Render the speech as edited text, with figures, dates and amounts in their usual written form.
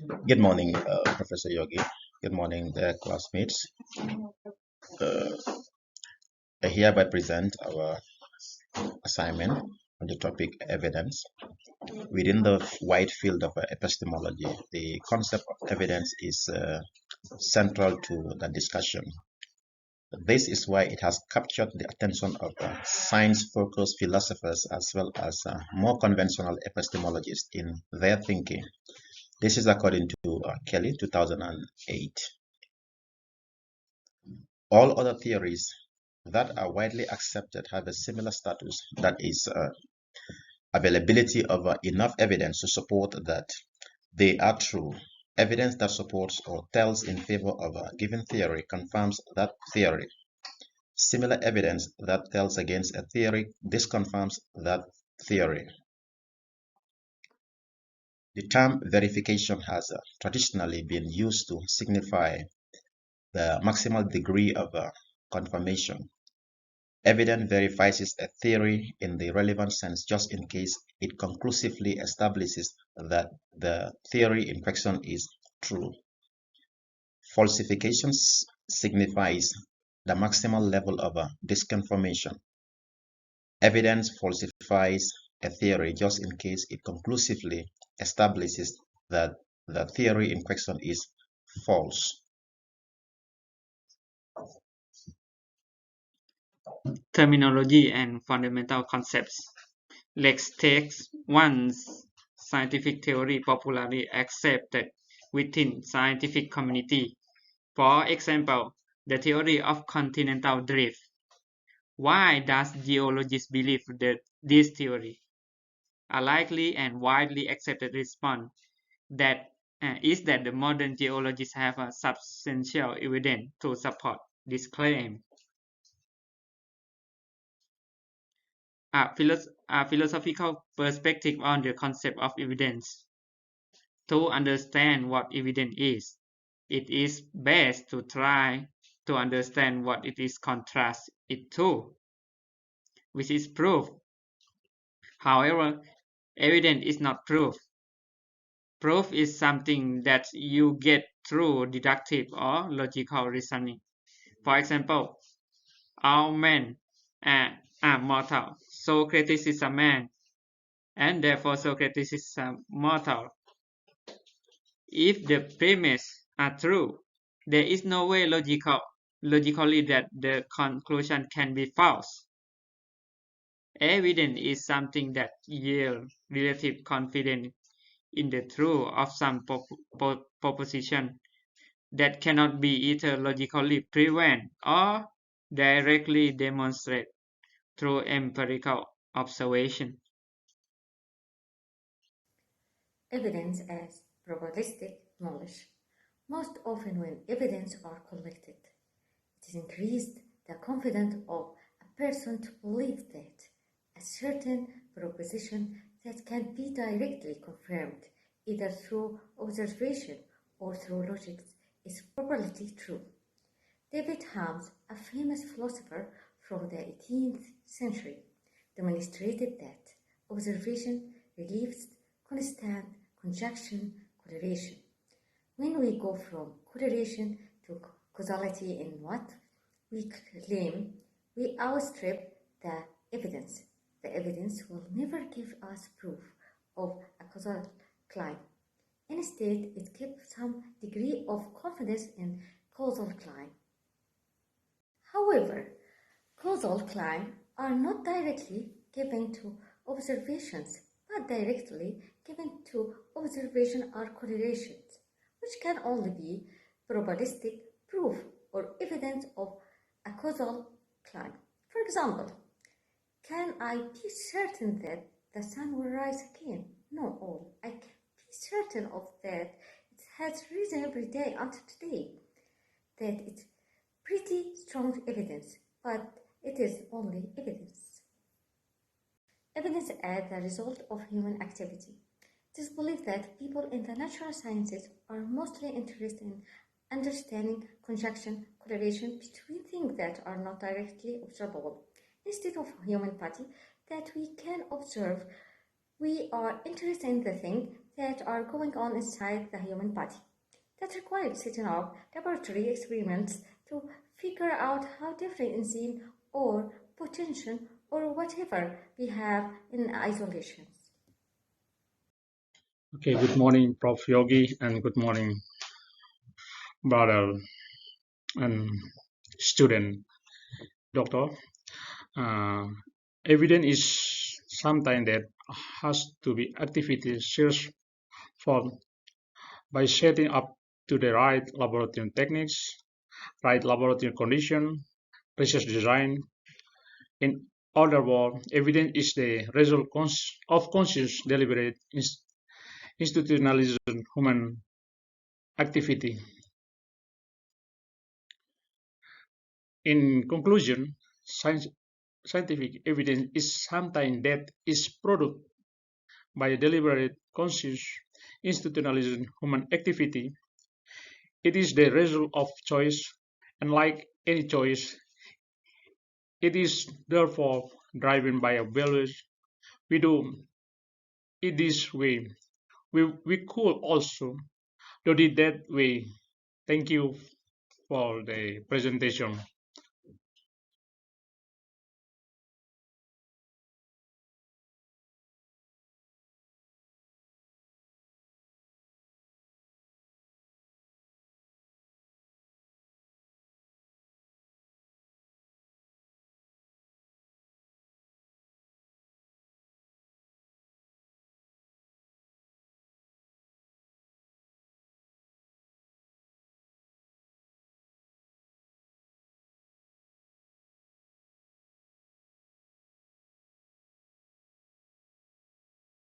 Good morning, Professor Yogi. Good morning, dear classmates. Uh, I hereby present our assignment on the topic evidence. Within the wide field of epistemology, the concept of evidence is central to the discussion. This is why it has captured the attention of science-focused philosophers as well as more conventional epistemologists in their thinking. This is according to Kelly, 2008. All other theories that are widely accepted have a similar status, that is, availability of enough evidence to support that they are true. Evidence that supports or tells in favor of a given theory confirms that theory. Similar evidence that tells against a theory disconfirms that theory. The term verification has traditionally been used to signify the maximal degree of confirmation. Evidence verifies a theory in the relevant sense just in case it conclusively establishes that the theory in question is true. Falsification signifies the maximal level of disconfirmation. Evidence falsifies a theory just in case it conclusively establishes that the theory in question is false. Terminology and fundamental concepts. Let's take one scientific theory popularly accepted within scientific community. For example, the theory of continental drift. Why does geologists believe that this theory? A likely and widely accepted response that is that the modern geologists have a substantial evidence to support this claim. A philosophical perspective on the concept of evidence. To understand what evidence is, it is best to try to understand what it is contrasts it to, which is proof. However, evidence is not proof. Proof is something that you get through deductive or logical reasoning. For example, all men are mortal. Socrates is a man, and therefore Socrates is mortal. If the premises are true, there is no way logically that the conclusion can be false. Evidence is something that yields relative confidence in the truth of some proposition that cannot be either logically proven or directly demonstrated through empirical observation. Evidence as probabilistic knowledge. Most often when evidence are collected, it is increased the confidence of a person to believe that a certain proposition that can be directly confirmed either through observation or through logic is probably true. David Hume, a famous philosopher from the 18th century, demonstrated that observation relieves constant conjunction correlation. When we go from correlation to causality in what we claim, we outstrip the evidence. The evidence will never give us proof of a causal claim. Instead, it gives some degree of confidence in causal claim. However, causal claims are not directly given to observations, but directly given to observation or correlations, which can only be probabilistic proof or evidence of a causal claim. For example, can I be certain that the sun will rise again? No, all. I can be certain of that it has risen every day until today. That it's pretty strong evidence, but it is only evidence. Evidence as the result of human activity. It is believed that people in the natural sciences are mostly interested in understanding conjunction, correlation between things that are not directly observable. Instead of human body that we can observe, we are interested in the thing that are going on inside the human body. That required setting up laboratory experiments to figure out how different enzyme or potential or whatever we have in isolation. Okay, good morning, Prof. Yogi, and good morning, brother and student, doctor. Evidence is something that has to be activity searched for by setting up to the right laboratory techniques, right laboratory condition, research design. In other words, evidence is the result of conscious, deliberate, institutionalized human activity. In conclusion, scientific evidence is something that is produced by a deliberate, conscious, institutionalized human activity. It is the result of choice, and like any choice, it is therefore driven by a values. We do it this way. We could also do it that way. Thank you for the presentation.